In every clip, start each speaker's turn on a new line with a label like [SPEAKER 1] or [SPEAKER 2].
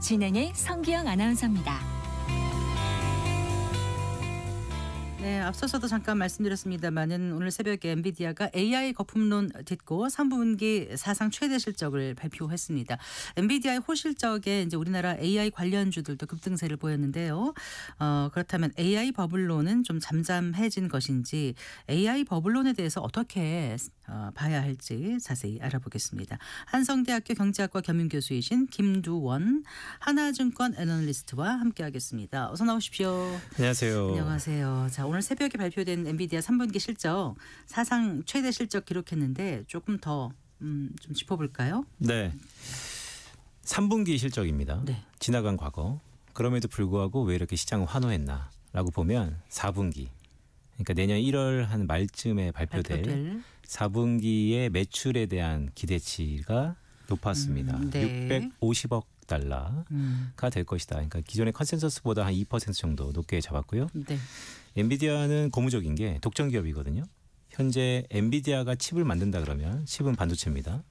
[SPEAKER 1] 진행의 성기영 아나운서입니다.
[SPEAKER 2] 네, 앞서서도 잠깐 말씀드렸습니다만은 오늘 새벽에 엔비디아가 AI 거품론 딛고 3분기 사상 최대 실적을 발표했습니다. 엔비디아의 호실적에 이제 우리나라 AI 관련주들도 급등세를 보였는데요. 그렇다면 AI 버블론은 좀 잠잠해진 것인지 AI 버블론에 대해서 어떻게 봐야 할지 자세히 알아보겠습니다. 한성대학교 경제학과 겸임교수이신 김두원 하나증권 애널리스트와 함께하겠습니다. 어서 나오십시오.
[SPEAKER 3] 안녕하세요.
[SPEAKER 2] 안녕하세요. 자, 오늘 새벽에 발표된 엔비디아 3분기 실적 사상 최대 실적 기록했는데 조금 더 좀 짚어볼까요?
[SPEAKER 3] 네, 3분기 실적입니다.
[SPEAKER 2] 네.
[SPEAKER 3] 지나간 과거. 그럼에도 불구하고 왜 이렇게 시장은 환호했나라고 보면 4분기. 그러니까 내년 1월 한 말쯤에 발표될 4분기의 매출에 대한 기대치가 높았습니다.
[SPEAKER 2] 네.
[SPEAKER 3] 650억 달러가 될 것이다. 그러니까 기존의 컨센서스보다 한 2% 정도 높게 잡았고요.
[SPEAKER 2] 네.
[SPEAKER 3] 엔비디아는 고무적인 게 독점 기업이거든요. 현재 엔비디아가 칩을 만든다 그러면 칩은 반도체입니다.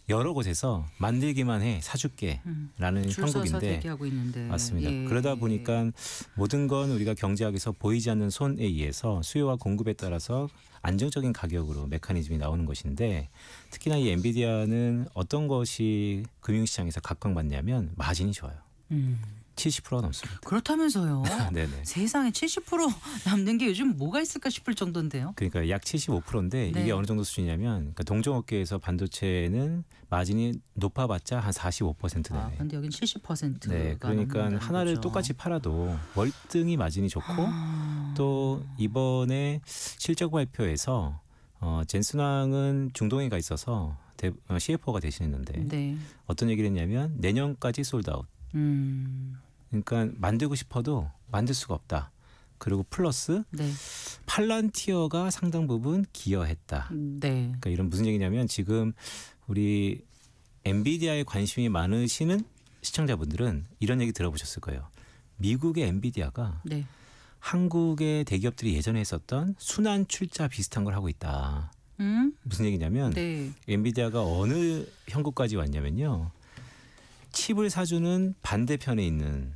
[SPEAKER 3] 여러 곳에서 만들기만 해 사줄게라는
[SPEAKER 2] 줄 서서
[SPEAKER 3] 형국인데
[SPEAKER 2] 대기하고 있는데.
[SPEAKER 3] 맞습니다.
[SPEAKER 2] 예.
[SPEAKER 3] 그러다 보니까 모든 건 우리가 경제학에서 보이지 않는 손에 의해서 수요와 공급에 따라서 안정적인 가격으로 메커니즘이 나오는 것인데 특히나 이 엔비디아는 어떤 것이 금융시장에서 각광받냐면 마진이 좋아요. 70%가 넘습니다.
[SPEAKER 2] 그렇다면서요.
[SPEAKER 3] 네네.
[SPEAKER 2] 세상에 70% 남는 게 요즘 뭐가 있을까 싶을 정도인데요.
[SPEAKER 3] 그러니까 약 75%인데
[SPEAKER 2] 네.
[SPEAKER 3] 이게 어느 정도 수준이냐면 그러니까 동종업계에서 반도체는 마진이 높아봤자 한 45% 내외.
[SPEAKER 2] 근데 여긴 70%가
[SPEAKER 3] 네, 그러니까 하나를
[SPEAKER 2] 거죠.
[SPEAKER 3] 똑같이 팔아도 월등히 마진이 좋고 또 이번에 실적 발표에서 젠슨왕은 중동에 가 있어서 CFO가 대신했는데
[SPEAKER 2] 네.
[SPEAKER 3] 어떤 얘기를 했냐면 내년까지 솔드아웃. 그러니까 만들고 싶어도 만들 수가 없다. 그리고 플러스
[SPEAKER 2] 네.
[SPEAKER 3] 팔란티어가 상당 부분 기여했다.
[SPEAKER 2] 네.
[SPEAKER 3] 그러니까 이런 무슨 얘기냐면 지금 우리 엔비디아에 관심이 많으시는 시청자분들은 이런 얘기 들어보셨을 거예요. 미국의 엔비디아가
[SPEAKER 2] 네.
[SPEAKER 3] 한국의 대기업들이 예전에 했었던 순환 출자 비슷한 걸 하고 있다. 무슨 얘기냐면
[SPEAKER 2] 네.
[SPEAKER 3] 엔비디아가 어느 형국까지 왔냐면요. 칩을 사주는 반대편에 있는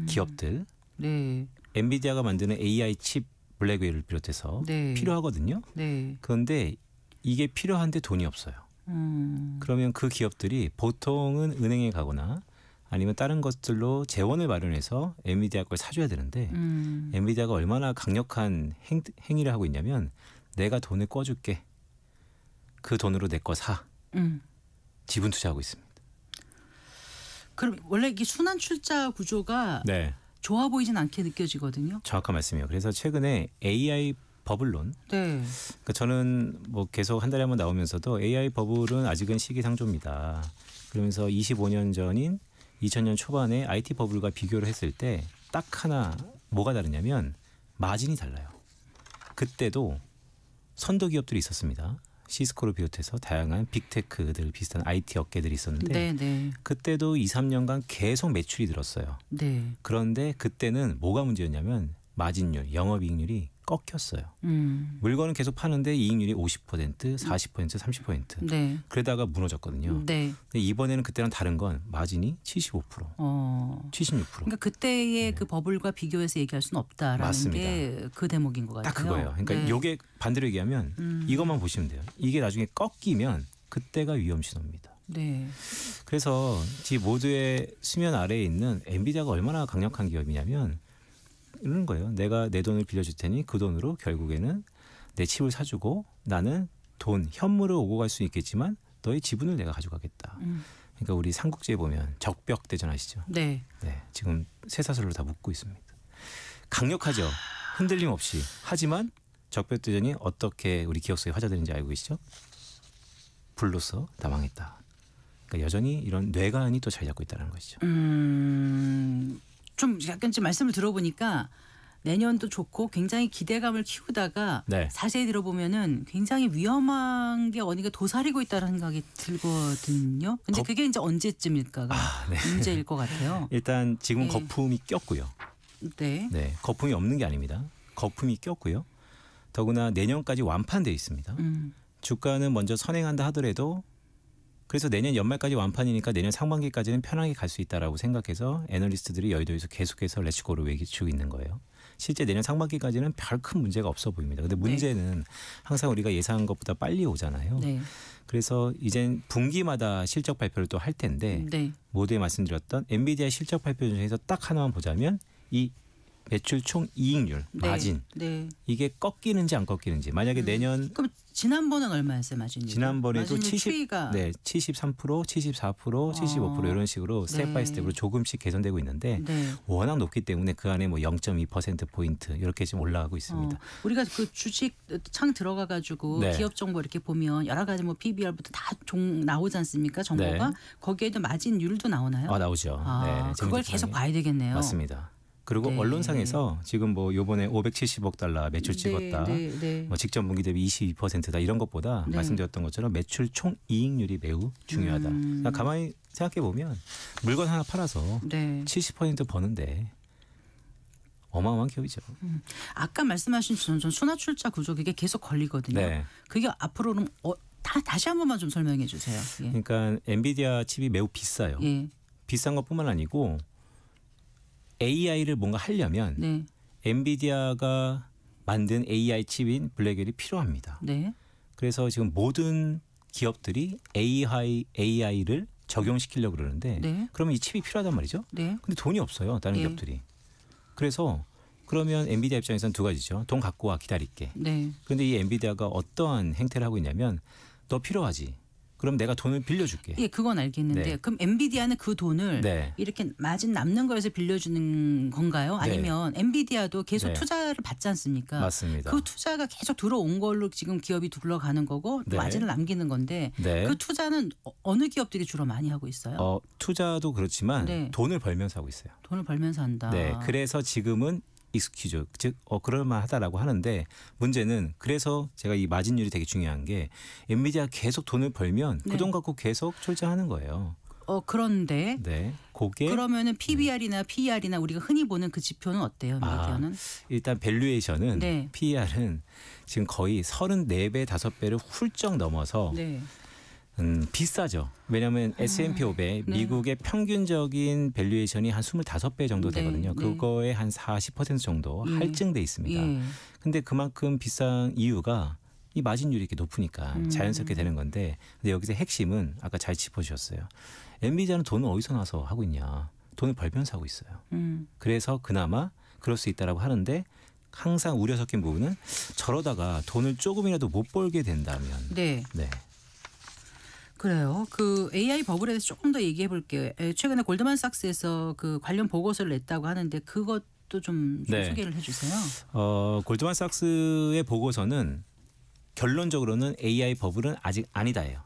[SPEAKER 3] 기업들.
[SPEAKER 2] 네.
[SPEAKER 3] 엔비디아가 만드는 AI 칩 블랙웨이를 비롯해서
[SPEAKER 2] 네.
[SPEAKER 3] 필요하거든요.
[SPEAKER 2] 네.
[SPEAKER 3] 그런데 이게 필요한데 돈이 없어요. 그러면 그 기업들이 보통은 은행에 가거나 아니면 다른 것들로 재원을 마련해서 엔비디아 걸 사줘야 되는데 엔비디아가 얼마나 강력한 행위를 하고 있냐면 내가 돈을 꿔줄게. 그 돈으로 내 거 사. 지분 투자하고 있습니다.
[SPEAKER 2] 그럼 원래 이게 순환 출자 구조가
[SPEAKER 3] 네.
[SPEAKER 2] 좋아 보이진 않게 느껴지거든요.
[SPEAKER 3] 정확한 말씀이에요. 그래서 최근에 AI 버블론.
[SPEAKER 2] 네.
[SPEAKER 3] 그러니까 저는 뭐 계속 한 달에 한 번 나오면서도 AI 버블은 아직은 시기상조입니다. 그러면서 25년 전인 2000년 초반에 IT 버블과 비교를 했을 때 딱 하나 뭐가 다르냐면 마진이 달라요. 그때도 선도 기업들이 있었습니다. 시스코를 비롯해서 다양한 빅테크들 비슷한 IT 업계들이 있었는데
[SPEAKER 2] 네, 네.
[SPEAKER 3] 그때도 2, 3년간 계속 매출이 늘었어요.
[SPEAKER 2] 네.
[SPEAKER 3] 그런데 그때는 뭐가 문제였냐면 마진율, 영업이익률이 꺾였어요. 물건은 계속 파는데 이익률이 50%, 40%, 30%.
[SPEAKER 2] 네.
[SPEAKER 3] 그러다가 무너졌거든요.
[SPEAKER 2] 네.
[SPEAKER 3] 근데 이번에는 그때랑 다른 건 마진이 75%, 76%.
[SPEAKER 2] 그러니까 그때의 그 버블과 비교해서 얘기할 수는 없다라는
[SPEAKER 3] 맞습니다.
[SPEAKER 2] 게 그 대목인 것 같아요.
[SPEAKER 3] 딱 그거예요. 그러니까
[SPEAKER 2] 네.
[SPEAKER 3] 이게 반대로 얘기하면 이것만 보시면 돼요. 이게 나중에 꺾이면 그때가 위험 신호입니다.
[SPEAKER 2] 네.
[SPEAKER 3] 그래서 이 모두의 수면 아래에 있는 엔비디아가 얼마나 강력한 기업이냐면 이런 거예요. 내가 내 돈을 빌려줄 테니 그 돈으로 결국에는 내 칩을 사주고 나는 돈, 현물을 오고 갈 수 있겠지만 너의 지분을 내가 가져가겠다. 그러니까 우리 삼국지에 보면 적벽대전 아시죠?
[SPEAKER 2] 네.
[SPEAKER 3] 네, 지금 쇠사슬로 다 묶고 있습니다. 강력하죠. 흔들림 없이. 하지만 적벽대전이 어떻게 우리 기억 속에 화제되는지 알고 계시죠? 불로써 다 망했다. 그러니까 여전히 이런 뇌관이 또 자리 잡고 있다는 것이죠.
[SPEAKER 2] 좀 약간 좀 말씀을 들어보니까 내년도 좋고 굉장히 기대감을 키우다가
[SPEAKER 3] 네.
[SPEAKER 2] 자세히 들어보면은 굉장히 위험한 게 어디가 도사리고 있다는 생각이 들거든요. 근데 그게 이제 언제쯤일까가
[SPEAKER 3] 네.
[SPEAKER 2] 문제일 것 같아요.
[SPEAKER 3] 일단 지금
[SPEAKER 2] 네.
[SPEAKER 3] 거품이 꼈고요.
[SPEAKER 2] 네.
[SPEAKER 3] 네, 거품이 없는 게 아닙니다. 거품이 꼈고요. 더구나 내년까지 완판돼 있습니다. 주가는 먼저 선행한다 하더라도 그래서 내년 연말까지 완판이니까 내년 상반기까지는 편하게 갈 수 있다라고 생각해서 애널리스트들이 여의도에서 계속해서 렛츠고를 외치고 있는 거예요. 실제 내년 상반기까지는 별 큰 문제가 없어 보입니다. 근데 문제는 항상 우리가 예상한 것보다 빨리 오잖아요.
[SPEAKER 2] 네.
[SPEAKER 3] 그래서 이젠 분기마다 실적 발표를 또 할 텐데
[SPEAKER 2] 네.
[SPEAKER 3] 모두에 말씀드렸던 엔비디아 실적 발표 중에서 딱 하나만 보자면 이 매출 총 이익률, 마진
[SPEAKER 2] 네.
[SPEAKER 3] 이게 꺾이는지 안 꺾이는지 만약에 내년
[SPEAKER 2] 그럼 지난번은 얼마였어요, 마진율?
[SPEAKER 3] 지난번에도
[SPEAKER 2] 마진율 추이가
[SPEAKER 3] 73%, 74%, 75% 이런 식으로 스텝 바이 스텝으로 조금씩 개선되고 있는데
[SPEAKER 2] 네.
[SPEAKER 3] 워낙 높기 때문에 그 안에 뭐 0.2%포인트 이렇게 지금 올라가고 있습니다.
[SPEAKER 2] 우리가 그 주식 창 들어가 가지고
[SPEAKER 3] 네.
[SPEAKER 2] 기업 정보 이렇게 보면 여러 가지 뭐 PBR부터 다 나오지 않습니까? 정보가
[SPEAKER 3] 네.
[SPEAKER 2] 거기에도 마진율도 나오나요?
[SPEAKER 3] 나오죠. 네,
[SPEAKER 2] 그걸
[SPEAKER 3] 재무제표상에.
[SPEAKER 2] 계속 봐야 되겠네요.
[SPEAKER 3] 맞습니다. 그리고
[SPEAKER 2] 네.
[SPEAKER 3] 언론상에서 지금 뭐 요번에 570억 달러 매출 찍었다.
[SPEAKER 2] 네.
[SPEAKER 3] 뭐 직전 분기 대비 22%다 이런 것보다
[SPEAKER 2] 네.
[SPEAKER 3] 말씀드렸던 것처럼 매출 총 이익률이 매우 중요하다. 그러니까 가만히 생각해 보면 물건 하나 팔아서
[SPEAKER 2] 네.
[SPEAKER 3] 70% 버는데 어마어마한 기업이죠.
[SPEAKER 2] 아까 말씀하신 전 순환출자 구조 그게 계속 걸리거든요.
[SPEAKER 3] 네.
[SPEAKER 2] 그게 앞으로는 다시 한 번만 좀 설명해 주세요. 예.
[SPEAKER 3] 그러니까 엔비디아 칩이 매우 비싸요.
[SPEAKER 2] 예.
[SPEAKER 3] 비싼 것뿐만 아니고 AI를 뭔가 하려면
[SPEAKER 2] 네.
[SPEAKER 3] 엔비디아가 만든 AI 칩인 블랙웰이 필요합니다.
[SPEAKER 2] 네.
[SPEAKER 3] 그래서 지금 모든 기업들이 AI를 적용시키려고 그러는데
[SPEAKER 2] 네.
[SPEAKER 3] 그러면 이 칩이 필요하단 말이죠.
[SPEAKER 2] 네.
[SPEAKER 3] 근데 돈이 없어요. 다른
[SPEAKER 2] 네.
[SPEAKER 3] 기업들이. 그래서 그러면 엔비디아 입장에서는 두 가지죠. 돈 갖고 와 기다릴게.
[SPEAKER 2] 네.
[SPEAKER 3] 그런데 이 엔비디아가 어떠한 행태를 하고 있냐면 너 필요하지. 그럼 내가 돈을 빌려줄게.
[SPEAKER 2] 예, 그건 알겠는데
[SPEAKER 3] 네.
[SPEAKER 2] 그럼 엔비디아는 그 돈을
[SPEAKER 3] 네.
[SPEAKER 2] 이렇게 마진 남는 거에서 빌려주는 건가요? 아니면 엔비디아도 계속
[SPEAKER 3] 네.
[SPEAKER 2] 투자를 받지 않습니까?
[SPEAKER 3] 맞습니다.
[SPEAKER 2] 그 투자가 계속 들어온 걸로 지금 기업이 굴러가는 거고
[SPEAKER 3] 네.
[SPEAKER 2] 마진을 남기는 건데
[SPEAKER 3] 네.
[SPEAKER 2] 그 투자는 어느 기업들이 주로 많이 하고 있어요?
[SPEAKER 3] 투자도 그렇지만
[SPEAKER 2] 네.
[SPEAKER 3] 돈을 벌면서 하고 있어요.
[SPEAKER 2] 돈을 벌면서 한다.
[SPEAKER 3] 네, 그래서 지금은 익스큐즈, 즉 그럴만하다라고 하는데 문제는 그래서 제가 이 마진율이 되게 중요한 게 엔비디아 계속 돈을 벌면
[SPEAKER 2] 네.
[SPEAKER 3] 그 돈 갖고 계속 출자하는 거예요.
[SPEAKER 2] 그런데
[SPEAKER 3] 네, 그게
[SPEAKER 2] 그러면은 PBR이나 PER이나 우리가 흔히 보는 그 지표는 어때요? 엔비디아는?
[SPEAKER 3] 일단 밸류에이션은
[SPEAKER 2] 네.
[SPEAKER 3] PER은 지금 거의 34배, 5배를 훌쩍 넘어서
[SPEAKER 2] 네.
[SPEAKER 3] 비싸죠. 왜냐하면 S&P 500
[SPEAKER 2] 네.
[SPEAKER 3] 미국의 평균적인 밸류에이션이 한 25배 정도
[SPEAKER 2] 네,
[SPEAKER 3] 되거든요.
[SPEAKER 2] 네.
[SPEAKER 3] 그거에 한 40% 정도
[SPEAKER 2] 예.
[SPEAKER 3] 할증돼 있습니다.
[SPEAKER 2] 예.
[SPEAKER 3] 근데 그만큼 비싼 이유가 이 마진율이 이렇게 높으니까 자연스럽게 되는 건데 근데 여기서 핵심은 아까 잘 짚어주셨어요. 엔비디아는 돈을 어디서 나서 하고 있냐. 돈을 벌면서 하고 있어요. 그래서 그나마 그럴 수 있다라고 하는데 항상 우려 섞인 부분은 저러다가 돈을 조금이라도 못 벌게 된다면
[SPEAKER 2] 네.
[SPEAKER 3] 네.
[SPEAKER 2] 그래요. 그 AI 버블에 대해서 조금 더 얘기해 볼게요. 최근에 골드만삭스에서 그 관련 보고서를 냈다고 하는데 그것도 좀
[SPEAKER 3] 네.
[SPEAKER 2] 소개를 해주세요.
[SPEAKER 3] 골드만삭스의 보고서는 결론적으로는 AI 버블은 아직 아니다예요.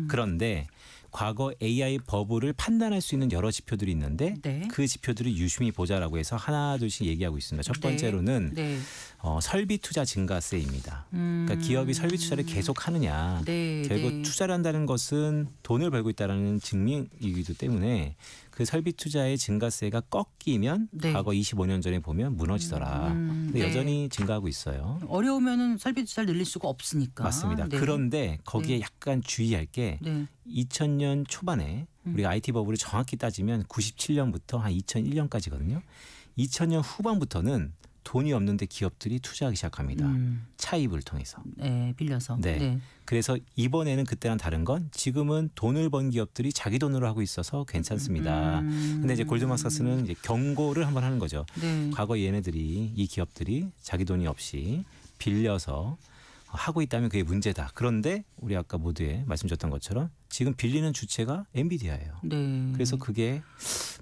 [SPEAKER 3] 그런데 과거 AI 버블을 판단할 수 있는 여러 지표들이 있는데
[SPEAKER 2] 네.
[SPEAKER 3] 그 지표들을 유심히 보자라고 해서 하나 둘씩 얘기하고 있습니다. 첫 번째로는
[SPEAKER 2] 네.
[SPEAKER 3] 설비 투자 증가세입니다. 그러니까 기업이 설비 투자를 계속 하느냐.
[SPEAKER 2] 네,
[SPEAKER 3] 결국
[SPEAKER 2] 네.
[SPEAKER 3] 투자를 한다는 것은 돈을 벌고 있다는 증명이기도 때문에 그 설비 투자의 증가세가 꺾이면
[SPEAKER 2] 네.
[SPEAKER 3] 과거 25년 전에 보면 무너지더라. 근데
[SPEAKER 2] 네.
[SPEAKER 3] 여전히 증가하고 있어요.
[SPEAKER 2] 어려우면은 설비 투자를 늘릴 수가 없으니까.
[SPEAKER 3] 맞습니다.
[SPEAKER 2] 네.
[SPEAKER 3] 그런데 거기에
[SPEAKER 2] 네.
[SPEAKER 3] 약간 주의할 게
[SPEAKER 2] 네.
[SPEAKER 3] 2000년 초반에 우리가 IT 버블을 정확히 따지면 97년부터 한 2001년까지거든요. 2000년 후반부터는 돈이 없는데 기업들이 투자하기 시작합니다. 차입을 통해서.
[SPEAKER 2] 네, 빌려서.
[SPEAKER 3] 네. 그래서 이번에는 그때랑 다른 건 지금은 돈을 번 기업들이 자기 돈으로 하고 있어서 괜찮습니다. 근데 이제 골드만삭스는 이제 경고를 한번 하는 거죠.
[SPEAKER 2] 네.
[SPEAKER 3] 과거 얘네들이 이 기업들이 자기 돈이 없이 빌려서 하고 있다면 그게 문제다. 그런데 우리 아까 모두에 말씀드렸던 것처럼 지금 빌리는 주체가 엔비디아예요.
[SPEAKER 2] 네.
[SPEAKER 3] 그래서 그게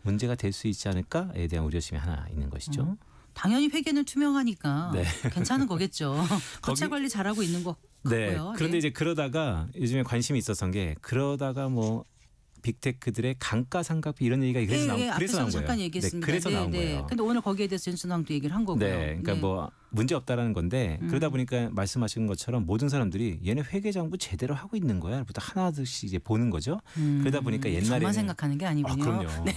[SPEAKER 3] 문제가 될 수 있지 않을까에 대한 우려심이 하나 있는 것이죠.
[SPEAKER 2] 당연히 회계는 투명하니까
[SPEAKER 3] 네.
[SPEAKER 2] 괜찮은 거겠죠. 거체 관리 잘하고 있는 것
[SPEAKER 3] 네.
[SPEAKER 2] 같고요.
[SPEAKER 3] 그런데
[SPEAKER 2] 네.
[SPEAKER 3] 이제 그러다가 요즘에 관심이 있었던 게 그러다가 뭐 빅테크들의 감가상각비 이런 얘기가 그래서 나온
[SPEAKER 2] 앞에서
[SPEAKER 3] 거예요.
[SPEAKER 2] 잠깐 얘기했습니다.
[SPEAKER 3] 네, 그래서 나온 거예요.
[SPEAKER 2] 근데 오늘 거기에 대해서 전순환도 얘기를 한 거고요.
[SPEAKER 3] 네, 그러니까 뭐 문제 없다라는 건데 그러다 보니까 말씀하신 것처럼 모든 사람들이 얘네 회계장부 제대로 하고 있는 거야?부터 하나씩 이제 보는 거죠. 그러다 보니까 옛날에
[SPEAKER 2] 저만 생각하는 게 아니군요.
[SPEAKER 3] 그럼요.
[SPEAKER 2] 네.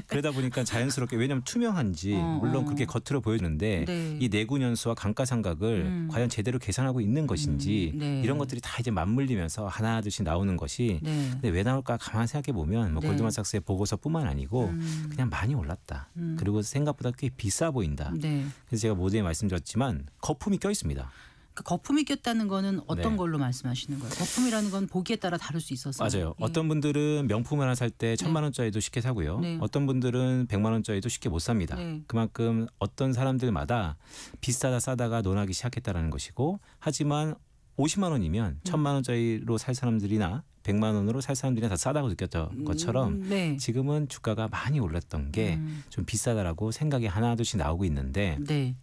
[SPEAKER 3] 그러다 보니까 자연스럽게 왜냐하면 투명한지 물론 그렇게 겉으로 보여주는데
[SPEAKER 2] 네.
[SPEAKER 3] 이 내구년수와 감가상각을 과연 제대로 계산하고 있는 것인지
[SPEAKER 2] 네.
[SPEAKER 3] 이런 것들이 다 이제 맞물리면서 하나둘씩 나오는 것이
[SPEAKER 2] 네.
[SPEAKER 3] 근데 왜 나올까 가만히 생각해 보면 뭐
[SPEAKER 2] 네.
[SPEAKER 3] 골드만삭스의 보고서뿐만 아니고 그냥 많이 올랐다. 그리고 생각보다 꽤 비싸 보인다.
[SPEAKER 2] 네.
[SPEAKER 3] 그래서 제가 모두에 말씀드렸지만 거품이 껴 있습니다.
[SPEAKER 2] 그 거품이 꼈다는 거는 어떤
[SPEAKER 3] 네.
[SPEAKER 2] 걸로 말씀하시는 거예요? 거품이라는 건 보기에 따라 다를 수 있어서.
[SPEAKER 3] 맞아요.
[SPEAKER 2] 예.
[SPEAKER 3] 어떤 분들은 명품 하나 살 때 1,000만 원짜리도 쉽게 사고요.
[SPEAKER 2] 네.
[SPEAKER 3] 어떤 분들은 100만 원짜리도 쉽게 못 삽니다.
[SPEAKER 2] 네.
[SPEAKER 3] 그만큼 어떤 사람들마다 비싸다 싸다가 논하기 시작했다는 것이고 하지만 50만 원이면 1,000만 원짜리로 살 사람들이나 100만 원으로 살 사람들이나 다 싸다고 느꼈던 것처럼
[SPEAKER 2] 네.
[SPEAKER 3] 지금은 주가가 많이 올랐던 게 좀 비싸다라고 생각이 하나둘씩 나오고 있는데
[SPEAKER 2] 네.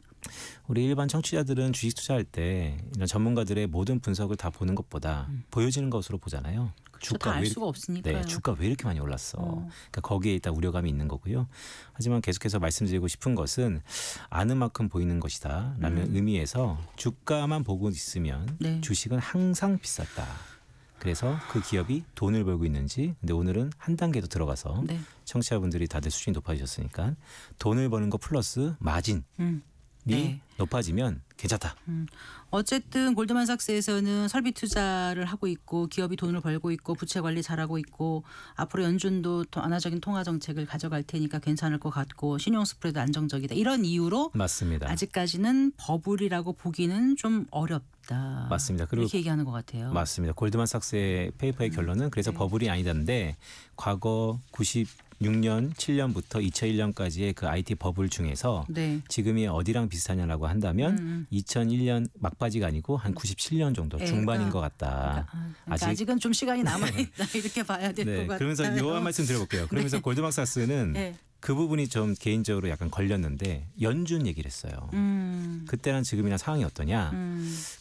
[SPEAKER 3] 우리 일반 청취자들은 주식 투자할 때 이런 전문가들의 모든 분석을 다 보는 것보다 보여지는 것으로 보잖아요.
[SPEAKER 2] 그렇죠. 다 알 수가 없으니까요.
[SPEAKER 3] 네, 주가 왜 이렇게 많이 올랐어? 그러니까 거기에 일단 우려감이 있는 거고요. 하지만 계속해서 말씀드리고 싶은 것은 아는 만큼 보이는 것이다라는 의미에서 주가만 보고 있으면
[SPEAKER 2] 네.
[SPEAKER 3] 주식은 항상 비쌌다. 그래서 그 기업이 돈을 벌고 있는지 근데 오늘은 한 단계 더 들어가서
[SPEAKER 2] 네.
[SPEAKER 3] 청취자분들이 다들 수준이 높아지셨으니까 돈을 버는 거 플러스 마진이
[SPEAKER 2] 네.
[SPEAKER 3] 높아지면 괜찮다.
[SPEAKER 2] 어쨌든 골드만삭스에서는 설비 투자를 하고 있고 기업이 돈을 벌고 있고 부채 관리 잘하고 있고 앞으로 연준도 완화적인 통화 정책을 가져갈 테니까 괜찮을 것 같고 신용 스프레드 안정적이다. 이런 이유로
[SPEAKER 3] 맞습니다.
[SPEAKER 2] 아직까지는 버블이라고 보기는 좀 어렵다.
[SPEAKER 3] 맞습니다. 그리고
[SPEAKER 2] 이렇게 얘기하는 것 같아요.
[SPEAKER 3] 맞습니다. 골드만삭스의 페이퍼의 결론은 그래서
[SPEAKER 2] 네.
[SPEAKER 3] 버블이 아니다인데 과거 96년, 7년부터 2001년까지의 그 IT 버블 중에서
[SPEAKER 2] 네.
[SPEAKER 3] 지금이 어디랑 비슷하냐라고 한다면 2001년 막바지가 아니고 한 97년 정도
[SPEAKER 2] 네,
[SPEAKER 3] 중반인
[SPEAKER 2] 그러니까,
[SPEAKER 3] 것 같다.
[SPEAKER 2] 그러니까 아직은 좀 시간이 남아있다. 이렇게 봐야 될 것
[SPEAKER 3] 네,
[SPEAKER 2] 같아요.
[SPEAKER 3] 그러면서 요한 말씀 드려볼게요. 그러면서 골드만삭스는
[SPEAKER 2] 네.
[SPEAKER 3] 그 부분이 좀 개인적으로 약간 걸렸는데 연준 얘기를 했어요. 그때랑 지금이랑 상황이 어떠냐.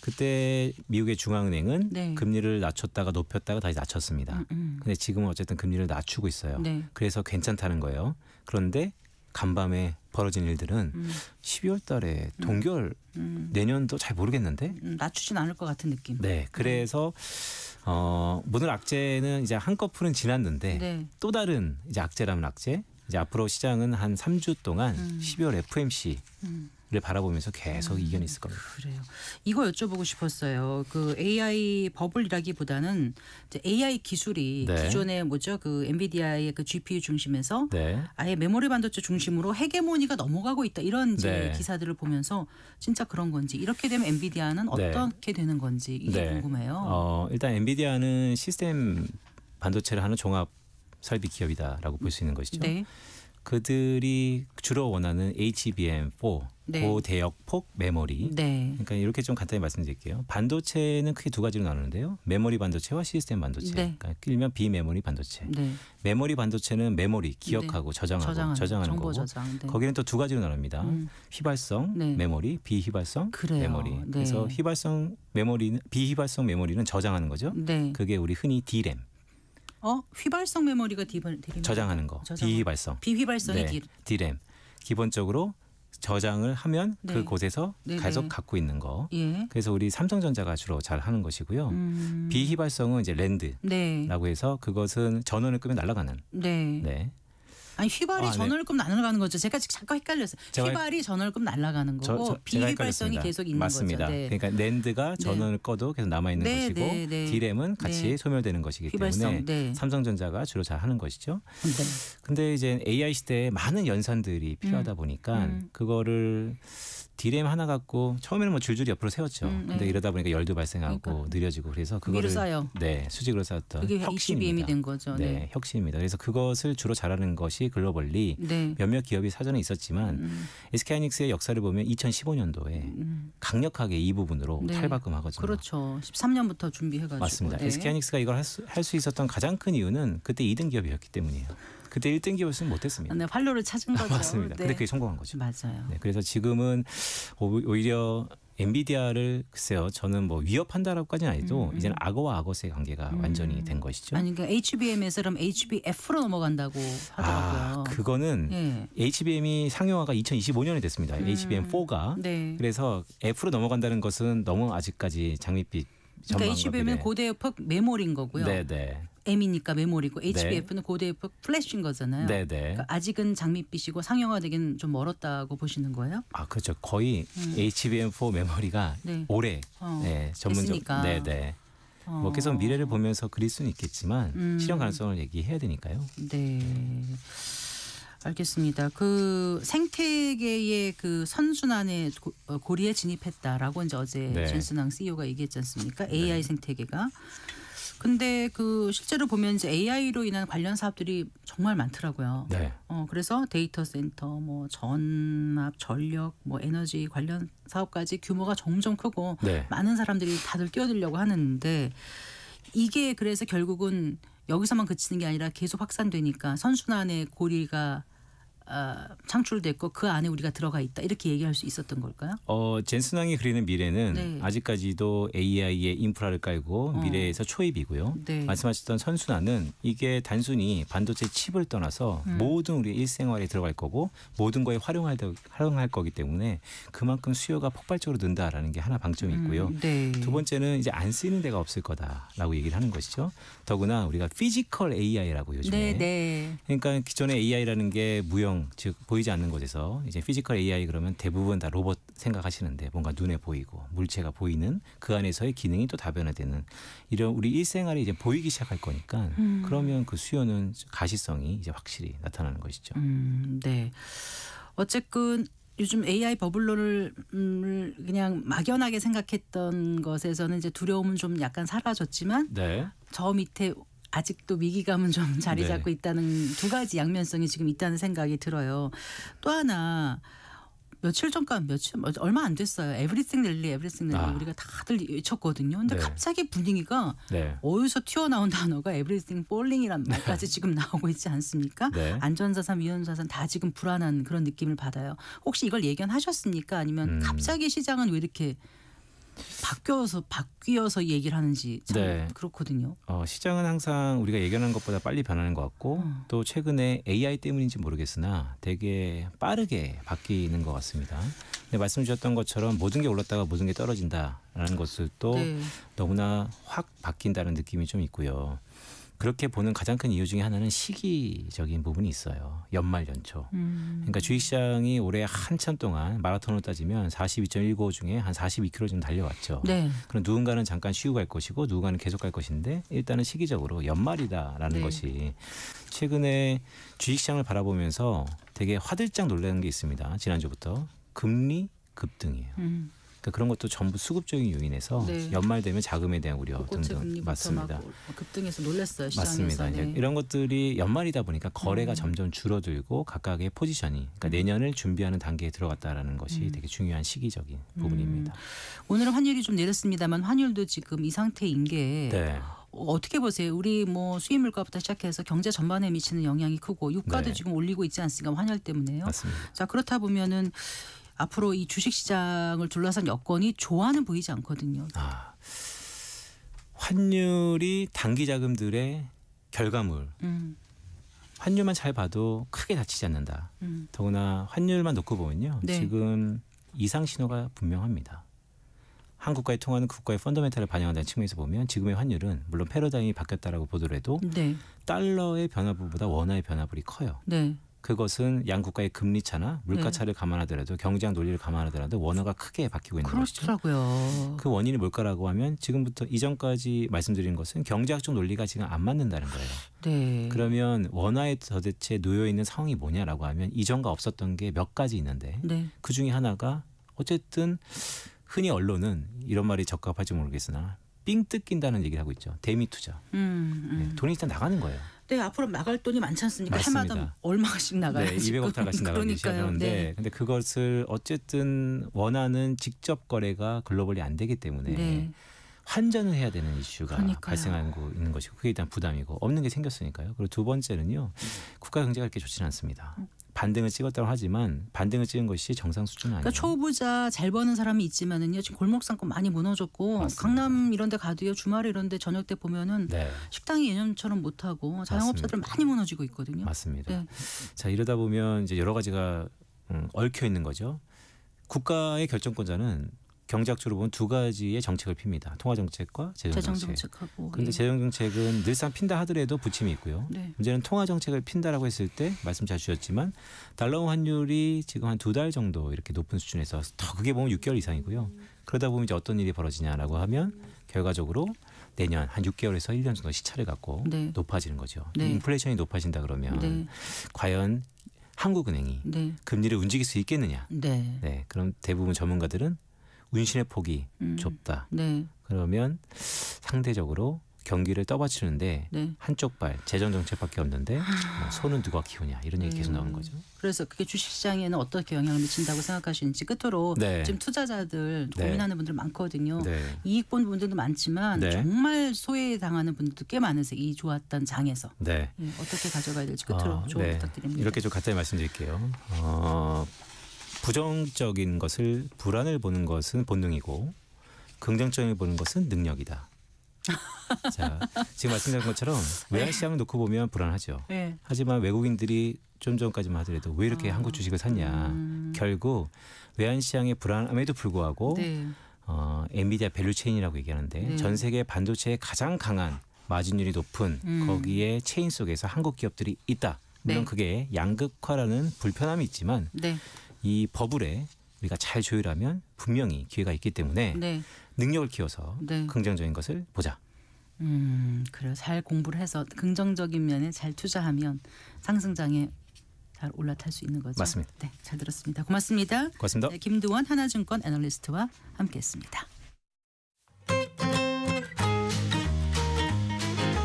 [SPEAKER 3] 그때 미국의 중앙은행은
[SPEAKER 2] 네.
[SPEAKER 3] 금리를 낮췄다가 높였다가 다시 낮췄습니다. 근데 지금은 어쨌든 금리를 낮추고 있어요.
[SPEAKER 2] 네.
[SPEAKER 3] 그래서 괜찮다는 거예요. 그런데 간밤에 벌어진 일들은 12월 달에 동결 내년도 잘 모르겠는데
[SPEAKER 2] 낮추진 않을 것 같은 느낌.
[SPEAKER 3] 네, 그래서 모든 악재는 이제 한꺼풀은 지났는데
[SPEAKER 2] 네.
[SPEAKER 3] 또 다른 이제 악재라면 악재. 이제 앞으로 시장은 한 3주 동안 12월 FMC를 바라보면서 계속 이견이 있을 겁니다.
[SPEAKER 2] 그래요. 이거 여쭤보고 싶었어요. 그 AI 버블이라기보다는 이제 AI 기술이
[SPEAKER 3] 네.
[SPEAKER 2] 기존의 뭐죠? 그 엔비디아의 그 GPU 중심에서
[SPEAKER 3] 네.
[SPEAKER 2] 아예 메모리 반도체 중심으로 헤게모니가 넘어가고 있다. 이런 이제
[SPEAKER 3] 네.
[SPEAKER 2] 기사들을 보면서 진짜 그런 건지 이렇게 되면 엔비디아는
[SPEAKER 3] 네.
[SPEAKER 2] 어떻게 되는 건지 이게
[SPEAKER 3] 네.
[SPEAKER 2] 궁금해요.
[SPEAKER 3] 일단 엔비디아는 시스템 반도체를 하는 종합 설비 기업이다라고 볼 수 있는 것이죠.
[SPEAKER 2] 네.
[SPEAKER 3] 그들이 주로 원하는 HBM4
[SPEAKER 2] 네.
[SPEAKER 3] 고대역폭 메모리.
[SPEAKER 2] 네.
[SPEAKER 3] 그러니까 이렇게 좀 간단히 말씀드릴게요. 반도체는 크게 두 가지로 나누는데요. 메모리 반도체와 시스템 반도체.
[SPEAKER 2] 네.
[SPEAKER 3] 그러니까 일명 비메모리 반도체.
[SPEAKER 2] 네.
[SPEAKER 3] 메모리 반도체는 메모리 기억하고 저장하는
[SPEAKER 2] 정보
[SPEAKER 3] 거고.
[SPEAKER 2] 저장. 네.
[SPEAKER 3] 거기는 또 두 가지로 나눕니다. 휘발성
[SPEAKER 2] 네.
[SPEAKER 3] 메모리, 비휘발성
[SPEAKER 2] 그래요.
[SPEAKER 3] 메모리.
[SPEAKER 2] 네.
[SPEAKER 3] 그래서 휘발성 메모리는 비휘발성 메모리는 저장하는 거죠.
[SPEAKER 2] 네.
[SPEAKER 3] 그게 우리 흔히 D램
[SPEAKER 2] 휘발성 메모리가 디램
[SPEAKER 3] 저장하는 거. 비휘발성.
[SPEAKER 2] 비휘발성이
[SPEAKER 3] 네, D램. 기본적으로 저장을 하면
[SPEAKER 2] 네.
[SPEAKER 3] 그곳에서
[SPEAKER 2] 네,
[SPEAKER 3] 계속
[SPEAKER 2] 네.
[SPEAKER 3] 갖고 있는 거.
[SPEAKER 2] 예.
[SPEAKER 3] 그래서 우리 삼성전자가 주로 잘 하는 것이고요. 비휘발성은 이제 랜드라고
[SPEAKER 2] 네.
[SPEAKER 3] 해서 그것은 전원을 끄면 날아가는.
[SPEAKER 2] 네.
[SPEAKER 3] 네.
[SPEAKER 2] 아니 휘발이
[SPEAKER 3] 네.
[SPEAKER 2] 전원을 끄면 날아가는 거죠. 제가 잠깐 헷갈렸어요.
[SPEAKER 3] 제가-
[SPEAKER 2] 휘발이 전원을 끄면 날아가는 거고
[SPEAKER 3] 제가
[SPEAKER 2] 비휘발성이
[SPEAKER 3] 헷갈렸습니다.
[SPEAKER 2] 계속 있는
[SPEAKER 3] 맞습니다.
[SPEAKER 2] 거죠. 네.
[SPEAKER 3] 그러니까 랜드가 전원을 꺼도 계속 남아 있는
[SPEAKER 2] 네,
[SPEAKER 3] 것이고
[SPEAKER 2] 네, 네.
[SPEAKER 3] D램은 같이
[SPEAKER 2] 네.
[SPEAKER 3] 소멸되는 것이기
[SPEAKER 2] 휘발성,
[SPEAKER 3] 때문에
[SPEAKER 2] 네.
[SPEAKER 3] 삼성전자가 주로 잘 하는 것이죠.
[SPEAKER 2] 네.
[SPEAKER 3] 근데 이제 AI 시대에 많은 연산들이 필요하다 보니까 그거를 D램 하나 갖고 처음에는 뭐 줄줄이 옆으로 세웠죠. 근데
[SPEAKER 2] 네.
[SPEAKER 3] 이러다 보니까 열도 발생하고
[SPEAKER 2] 그러니까.
[SPEAKER 3] 느려지고 그래서
[SPEAKER 2] 위로
[SPEAKER 3] 그거를
[SPEAKER 2] 쌓여.
[SPEAKER 3] 네, 수직으로 쌓았던
[SPEAKER 2] 그게
[SPEAKER 3] 혁신입니다.
[SPEAKER 2] HBM이 된 거죠.
[SPEAKER 3] 네,
[SPEAKER 2] 네.
[SPEAKER 3] 혁신입니다. 그래서 그것을 주로 잘하는 것이 글로벌리
[SPEAKER 2] 네.
[SPEAKER 3] 몇몇 기업이 사전에 있었지만 SK하이닉스의 역사를 보면 2015년도에 강력하게 이 부분으로
[SPEAKER 2] 네.
[SPEAKER 3] 탈바꿈하거든요.
[SPEAKER 2] 그렇죠. 13년부터 준비해가지고.
[SPEAKER 3] 맞습니다.
[SPEAKER 2] 네.
[SPEAKER 3] SK하이닉스가 이걸 할 수 있었던 가장 큰 이유는 그때 2등 기업이었기 때문이에요. 그때 1등 기업이었으면 못했습니다.
[SPEAKER 2] 네, 활로를 찾은 거죠.
[SPEAKER 3] 맞습니다.
[SPEAKER 2] 네.
[SPEAKER 3] 근데 그게 성공한 거죠.
[SPEAKER 2] 맞아요.
[SPEAKER 3] 네, 그래서 지금은 오히려 엔비디아를 글쎄요, 저는 뭐 위협한다라고까지는 아니도 이제는 악어와 악어의 관계가 완전히 된 것이죠.
[SPEAKER 2] 아니 그러니까 HBM에서 그럼 HBF로 넘어간다고 하더라고요.
[SPEAKER 3] 그거는
[SPEAKER 2] 예.
[SPEAKER 3] HBM이 상용화가 2025년에 됐습니다. HBM4가.
[SPEAKER 2] 네.
[SPEAKER 3] 그래서 F로 넘어간다는 것은 너무 아직까지 장밋빛
[SPEAKER 2] 그러니까
[SPEAKER 3] 전망과
[SPEAKER 2] HBM은 고대역폭 메모리인 거고요.
[SPEAKER 3] 네네.
[SPEAKER 2] M이니까 메모리고 HBF는 고대역폭 플래시인 거잖아요.
[SPEAKER 3] 네네.
[SPEAKER 2] 그러니까 아직은 장밋빛이고 상용화되기는 좀 멀었다고 보시는 거예요?
[SPEAKER 3] 아 그렇죠. 거의 HBM4 메모리가
[SPEAKER 2] 네.
[SPEAKER 3] 올해 전문적.
[SPEAKER 2] 됐으니까.
[SPEAKER 3] 네네. 뭐 계속 미래를 보면서 그릴 수는 있겠지만 실현 가능성을 얘기해야 되니까요.
[SPEAKER 2] 네. 알겠습니다. 그 생태계의 그 선순환의 고리에 진입했다라고 이제 어제
[SPEAKER 3] 네.
[SPEAKER 2] 젠슨왕 CEO가 얘기했지 않습니까? AI 생태계가. 근데 그 실제로 보면 이제 AI로 인한 관련 사업들이 정말 많더라고요.
[SPEAKER 3] 네.
[SPEAKER 2] 그래서 데이터 센터, 뭐 전압, 전력, 뭐 에너지 관련 사업까지 규모가 점점 크고
[SPEAKER 3] 네.
[SPEAKER 2] 많은 사람들이 다들 뛰어들려고 하는데 이게 그래서 결국은 여기서만 그치는 게 아니라 계속 확산되니까 선순환의 고리가 창출됐고 그 안에 우리가 들어가 있다 이렇게 얘기할 수 있었던 걸까요?
[SPEAKER 3] 젠슨왕이 그리는 미래는
[SPEAKER 2] 네.
[SPEAKER 3] 아직까지도 AI의 인프라를 깔고 미래에서 초입이고요.
[SPEAKER 2] 네.
[SPEAKER 3] 말씀하셨던 선순환은 이게 단순히 반도체 칩을 떠나서 모든 우리 일생활에 들어갈 거고 모든 거에 활용할 거기 때문에 그만큼 수요가 폭발적으로 는다라는 게 하나 방점이 있고요.
[SPEAKER 2] 네.
[SPEAKER 3] 두 번째는 이제 안 쓰이는 데가 없을 거다라고 얘기를 하는 것이죠. 더구나 우리가 피지컬 AI라고 요즘에.
[SPEAKER 2] 네, 네.
[SPEAKER 3] 그러니까 기존의 AI라는 게 무형 즉 보이지 않는 곳에서 이제 피지컬 AI 그러면 대부분 다 로봇 생각하시는데 뭔가 눈에 보이고 물체가 보이는 그 안에서의 기능이 또 다변화되는 이런 우리 일생활에 이제 보이기 시작할 거니까 그러면 그 수요는 가시성이 이제 확실히 나타나는 것이죠.
[SPEAKER 2] 네. 어쨌든 요즘 AI 버블론을 그냥 막연하게 생각했던 것에서는 이제 두려움은 좀 약간 사라졌지만
[SPEAKER 3] 네.
[SPEAKER 2] 저 밑에 아직도 위기감은 좀 자리
[SPEAKER 3] 네.
[SPEAKER 2] 잡고 있다는 두 가지 양면성이 지금 있다는 생각이 들어요. 또 하나 얼마 안 됐어요. 에브리띵 랠리 우리가 다들 외쳤거든요. 근데
[SPEAKER 3] 네.
[SPEAKER 2] 갑자기 분위기가
[SPEAKER 3] 네.
[SPEAKER 2] 어디서 튀어나온 단어가 에브리띵 폴링이란 말까지 지금 나오고 있지 않습니까?
[SPEAKER 3] 네.
[SPEAKER 2] 안전자산, 위험자산 다 지금 불안한 그런 느낌을 받아요. 혹시 이걸 예견하셨습니까? 아니면 갑자기 시장은 왜 이렇게 바뀌어서 얘기를 하는지 참
[SPEAKER 3] 네.
[SPEAKER 2] 그렇거든요.
[SPEAKER 3] 시장은 항상 우리가 예견한 것보다 빨리 변하는 것 같고 또 최근에 AI 때문인지 모르겠으나 되게 빠르게 바뀌는 것 같습니다. 근데 말씀 주셨던 것처럼 모든 게 올랐다가 모든 게 떨어진다라는 것을 또
[SPEAKER 2] 네.
[SPEAKER 3] 너무나 확 바뀐다는 느낌이 좀 있고요. 그렇게 보는 가장 큰 이유 중에 하나는 시기적인 부분이 있어요. 연말 연초. 그러니까 주식시장이 올해 한참 동안 마라톤으로 따지면 42.195 중에 한 42km 정도 달려왔죠.
[SPEAKER 2] 네.
[SPEAKER 3] 그럼 누군가는 잠깐 쉬고 갈 것이고 누군가는 계속 갈 것인데 일단은 시기적으로 연말이다라는
[SPEAKER 2] 네. 것이
[SPEAKER 3] 최근에 주식시장을 바라보면서 되게 화들짝 놀라는 게 있습니다. 지난주부터 금리 급등이에요. 그러니까 그런 것도 전부 수급적인 요인에서
[SPEAKER 2] 네.
[SPEAKER 3] 연말 되면 자금에 대한 우려
[SPEAKER 2] 꽃의
[SPEAKER 3] 등등
[SPEAKER 2] 금리부터
[SPEAKER 3] 맞습니다.
[SPEAKER 2] 막 급등해서 놀랐어요. 시장에서.
[SPEAKER 3] 맞습니다. 이제
[SPEAKER 2] 네.
[SPEAKER 3] 이런 것들이 연말이다 보니까 거래가 점점 줄어들고 각각의 포지션이 그러니까 내년을 준비하는 단계에 들어갔다라는 것이 되게 중요한 시기적인 부분입니다.
[SPEAKER 2] 오늘은 환율이 좀 내렸습니다만 환율도 지금 이 상태인 게
[SPEAKER 3] 네.
[SPEAKER 2] 어떻게 보세요? 우리 뭐 수입 물가부터 시작해서 경제 전반에 미치는 영향이 크고 유가도
[SPEAKER 3] 네.
[SPEAKER 2] 지금 올리고 있지 않습니까? 환율 때문에요.
[SPEAKER 3] 맞습니다.
[SPEAKER 2] 자, 그렇다 보면은 앞으로 이 주식시장을 둘러싼 여건이 좋아는 보이지 않거든요.
[SPEAKER 3] 환율이 단기 자금들의 결과물. 환율만 잘 봐도 크게 다치지 않는다. 더구나 환율만 놓고 보면요.
[SPEAKER 2] 네.
[SPEAKER 3] 지금 이상 신호가 분명합니다. 한국과의 통화는 국가의 펀더멘탈을 반영한다는 측면에서 보면 지금의 환율은 물론 패러다임이 바뀌었다라고 보더라도
[SPEAKER 2] 네.
[SPEAKER 3] 달러의 변화폭보다 원화의 변화폭이 커요.
[SPEAKER 2] 네.
[SPEAKER 3] 그것은 양국가의 금리 차나 물가 차를 감안하더라도 경제학 논리를 감안하더라도 원화가 크게 바뀌고 있는 것이죠.
[SPEAKER 2] 그렇더라고요.
[SPEAKER 3] 그 원인이 뭘까라고 하면 지금부터 이전까지 말씀드린 것은 경제학적 논리가 지금 안 맞는다는 거예요.
[SPEAKER 2] 네.
[SPEAKER 3] 그러면 원화에 도대체 놓여 있는 상황이 뭐냐라고 하면 이전과 없었던 게 몇 가지 있는데
[SPEAKER 2] 네.
[SPEAKER 3] 그 중에 하나가 어쨌든 흔히 언론은 이런 말이 적합할지 모르겠으나 삥 뜯긴다는 얘기를 하고 있죠. 대미 투자. 네, 돈이 일단 나가는 거예요.
[SPEAKER 2] 네, 앞으로 나갈 돈이 많지 않습니까?
[SPEAKER 3] 맞습니다.
[SPEAKER 2] 해마다 얼마씩 나가요?
[SPEAKER 3] 네, 200억 달러씩 나가기 시작하는데
[SPEAKER 2] 네.
[SPEAKER 3] 근데 그것을 어쨌든 원하는 직접 거래가 글로벌리 안 되기 때문에
[SPEAKER 2] 네.
[SPEAKER 3] 환전을 해야 되는 이슈가
[SPEAKER 2] 그러니까요.
[SPEAKER 3] 발생하고 있는 것이고 그게 일단 부담이고 없는 게 생겼으니까요. 그리고 두 번째는요. 국가 경제가 그렇게 좋지는 않습니다. 반등을 찍었다고 하지만 반등을 찍은 것이 정상 수준은 아니에요.
[SPEAKER 2] 그러니까 초보자 잘 버는 사람이 있지만은요. 지금 골목 상권 많이 무너졌고
[SPEAKER 3] 맞습니다.
[SPEAKER 2] 강남 이런 데 가도요. 주말에 이런 데 저녁 때 보면은
[SPEAKER 3] 네.
[SPEAKER 2] 식당이 예년처럼 못 하고 자영업자들 많이 무너지고 있거든요.
[SPEAKER 3] 맞습니다.
[SPEAKER 2] 네.
[SPEAKER 3] 자, 이러다 보면 이제 여러 가지가 얽혀 있는 거죠. 국가의 결정권자는 경제학적으로 보면 두 가지의 정책을 핍니다. 통화 정책과 재정
[SPEAKER 2] 재정
[SPEAKER 3] 정책.
[SPEAKER 2] 정책하고.
[SPEAKER 3] 그런데 재정 정책은 늘상 핀다 하더라도 부침이 있고요.
[SPEAKER 2] 네.
[SPEAKER 3] 문제는 통화 정책을 핀다라고 했을 때 말씀 잘 주셨지만 달러 환율이 지금 한 2달 정도 이렇게 높은 수준에서 더 크게 보면 6개월 이상이고요. 그러다 보면 이제 어떤 일이 벌어지냐라고 하면 결과적으로 내년 한 6개월에서 1년 정도 시차를 갖고
[SPEAKER 2] 네.
[SPEAKER 3] 높아지는 거죠.
[SPEAKER 2] 네.
[SPEAKER 3] 인플레이션이 높아진다 그러면
[SPEAKER 2] 네.
[SPEAKER 3] 과연 한국은행이
[SPEAKER 2] 네.
[SPEAKER 3] 금리를 움직일 수 있겠느냐.
[SPEAKER 2] 네.
[SPEAKER 3] 네, 그럼 대부분 전문가들은 운신의 폭이 좁다.
[SPEAKER 2] 네.
[SPEAKER 3] 그러면 상대적으로 경기를 떠받치는데
[SPEAKER 2] 네.
[SPEAKER 3] 한쪽 발 재정 정책밖에 없는데 손은 누가 키우냐 이런 얘기 계속 나오는 거죠.
[SPEAKER 2] 그래서 그게 주식시장에는 어떻게 영향을 미친다고 생각하시는지 끝으로
[SPEAKER 3] 네.
[SPEAKER 2] 지금 투자자들
[SPEAKER 3] 네.
[SPEAKER 2] 고민하는 분들 많거든요.
[SPEAKER 3] 네.
[SPEAKER 2] 이익 본 분들도 많지만
[SPEAKER 3] 네.
[SPEAKER 2] 정말 소외당하는 분들도 꽤 많으세요. 이 좋았던 장에서.
[SPEAKER 3] 네.
[SPEAKER 2] 예, 어떻게 가져가야 될지 끝으로 조언
[SPEAKER 3] 네.
[SPEAKER 2] 부탁드립니다.
[SPEAKER 3] 이렇게 좀 간단히 말씀드릴게요. 부정적인 것을 불안을 보는 것은 본능이고 긍정적인 보는 것은 능력이다. 자, 지금 말씀드린 것처럼 외환시장을 놓고 보면 불안하죠.
[SPEAKER 2] 네.
[SPEAKER 3] 하지만 외국인들이 좀 전까지만 하더라도 왜 이렇게 한국 주식을 샀냐. 결국 외환시장의 불안함에도 불구하고
[SPEAKER 2] 네.
[SPEAKER 3] 엔비디아 밸류체인이라고 얘기하는데
[SPEAKER 2] 네.
[SPEAKER 3] 전 세계 반도체에 가장 강한 마진율이 높은 거기에 체인 속에서 한국 기업들이 있다. 물론
[SPEAKER 2] 네.
[SPEAKER 3] 그게 양극화라는 불편함이 있지만
[SPEAKER 2] 네.
[SPEAKER 3] 이 버블에 우리가 잘 조율하면 분명히 기회가 있기 때문에
[SPEAKER 2] 네.
[SPEAKER 3] 능력을 키워서
[SPEAKER 2] 네.
[SPEAKER 3] 긍정적인 것을 보자.
[SPEAKER 2] 그래요. 잘 공부를 해서 긍정적인 면에 잘 투자하면 상승장에 잘 올라탈 수 있는 거죠.
[SPEAKER 3] 맞습니다.
[SPEAKER 2] 네, 잘 들었습니다. 고맙습니다.
[SPEAKER 3] 고맙습니다.
[SPEAKER 2] 네, 김두원 하나증권 애널리스트와 함께했습니다.